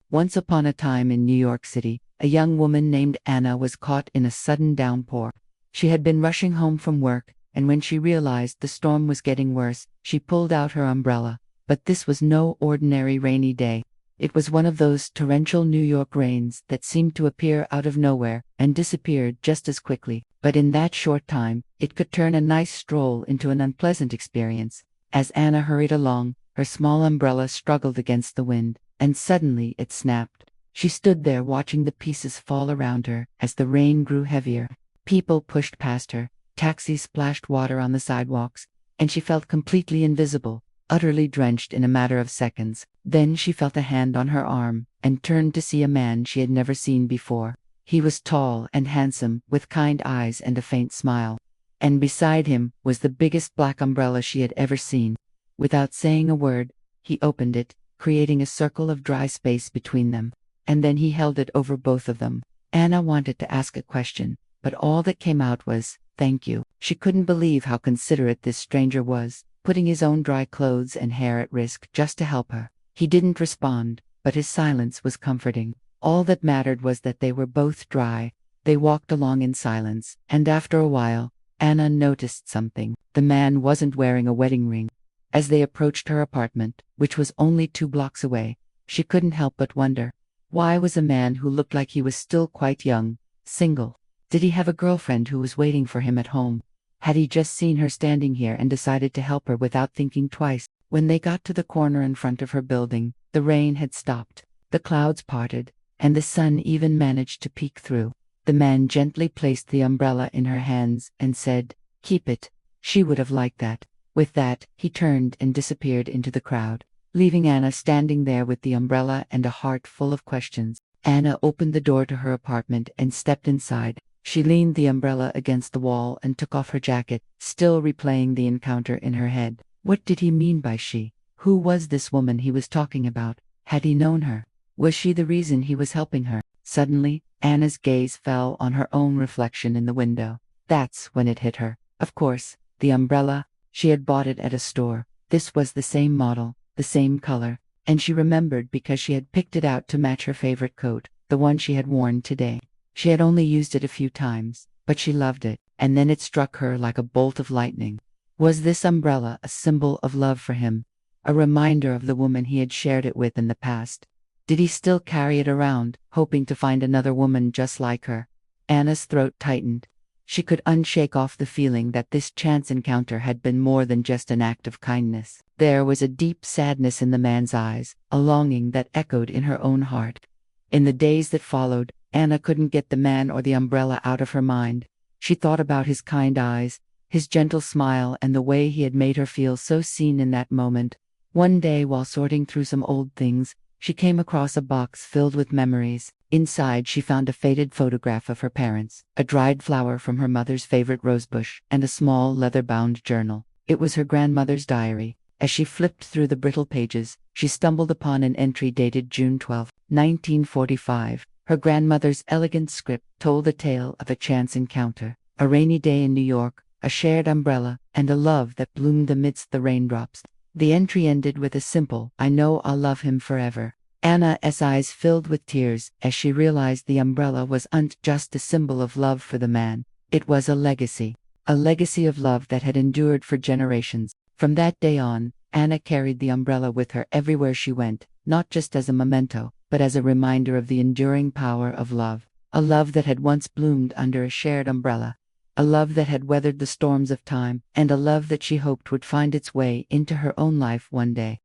Once upon a time in New York City, a young woman named Anna was caught in a sudden downpour. She had been rushing home from work, and when she realized the storm was getting worse, she pulled out her umbrella. But this was no ordinary rainy day. It was one of those torrential New York rains that seemed to appear out of nowhere and disappeared just as quickly. But in that short time, it could turn a nice stroll into an unpleasant experience. As Anna hurried along, her small umbrella struggled against the wind, and suddenly it snapped. She stood there watching the pieces fall around her as the rain grew heavier. People pushed past her, taxis splashed water on the sidewalks, and she felt completely invisible, utterly drenched in a matter of seconds. Then she felt a hand on her arm, and turned to see a man she had never seen before. He was tall and handsome, with kind eyes and a faint smile. And beside him was the biggest black umbrella she had ever seen. Without saying a word, he opened it, creating a circle of dry space between them, and then he held it over both of them. Anna wanted to ask a question, but all that came out was, "Thank you." She couldn't believe how considerate this stranger was, putting his own dry clothes and hair at risk just to help her. He didn't respond, but his silence was comforting. All that mattered was that they were both dry. They walked along in silence, and after a while, Anna noticed something. The man wasn't wearing a wedding ring. As they approached her apartment, which was only 2 blocks away, she couldn't help but wonder, why was a man who looked like he was still quite young, single? Did he have a girlfriend who was waiting for him at home? Had he just seen her standing here and decided to help her without thinking twice? When they got to the corner in front of her building, the rain had stopped, the clouds parted, and the sun even managed to peek through. The man gently placed the umbrella in her hands and said, "Keep it." She would have liked that. With that, he turned and disappeared into the crowd, leaving Anna standing there with the umbrella and a heart full of questions. Anna opened the door to her apartment and stepped inside. She leaned the umbrella against the wall and took off her jacket, still replaying the encounter in her head. What did he mean by she? Who was this woman he was talking about? Had he known her? Was she the reason he was helping her? Suddenly, Anna's gaze fell on her own reflection in the window. That's when it hit her. Of course, the umbrella. She had bought it at a store. This was the same model, the same color, and she remembered because she had picked it out to match her favorite coat, the one she had worn today. She had only used it a few times, but she loved it, and then it struck her like a bolt of lightning. Was this umbrella a symbol of love for him? A reminder of the woman he had shared it with in the past? Did he still carry it around, hoping to find another woman just like her? Anna's throat tightened. She could unshake off the feeling that this chance encounter had been more than just an act of kindness. There was a deep sadness in the man's eyes, a longing that echoed in her own heart. In the days that followed, Anna couldn't get the man or the umbrella out of her mind. She thought about his kind eyes, his gentle smile, and the way he had made her feel so seen in that moment. One day, while sorting through some old things, she came across a box filled with memories. Inside, she found a faded photograph of her parents, a dried flower from her mother's favorite rosebush, and a small leather-bound journal. It was her grandmother's diary. As she flipped through the brittle pages, she stumbled upon an entry dated June 12, 1945. Her grandmother's elegant script told the tale of a chance encounter, a rainy day in New York, a shared umbrella, and a love that bloomed amidst the raindrops. The entry ended with a simple, "I know I'll love him forever." Anna's eyes filled with tears as she realized the umbrella wasn't just a symbol of love for the man. It was a legacy of love that had endured for generations. From that day on, Anna carried the umbrella with her everywhere she went, not just as a memento, but as a reminder of the enduring power of love. A love that had once bloomed under a shared umbrella. A love that had weathered the storms of time, and a love that she hoped would find its way into her own life one day.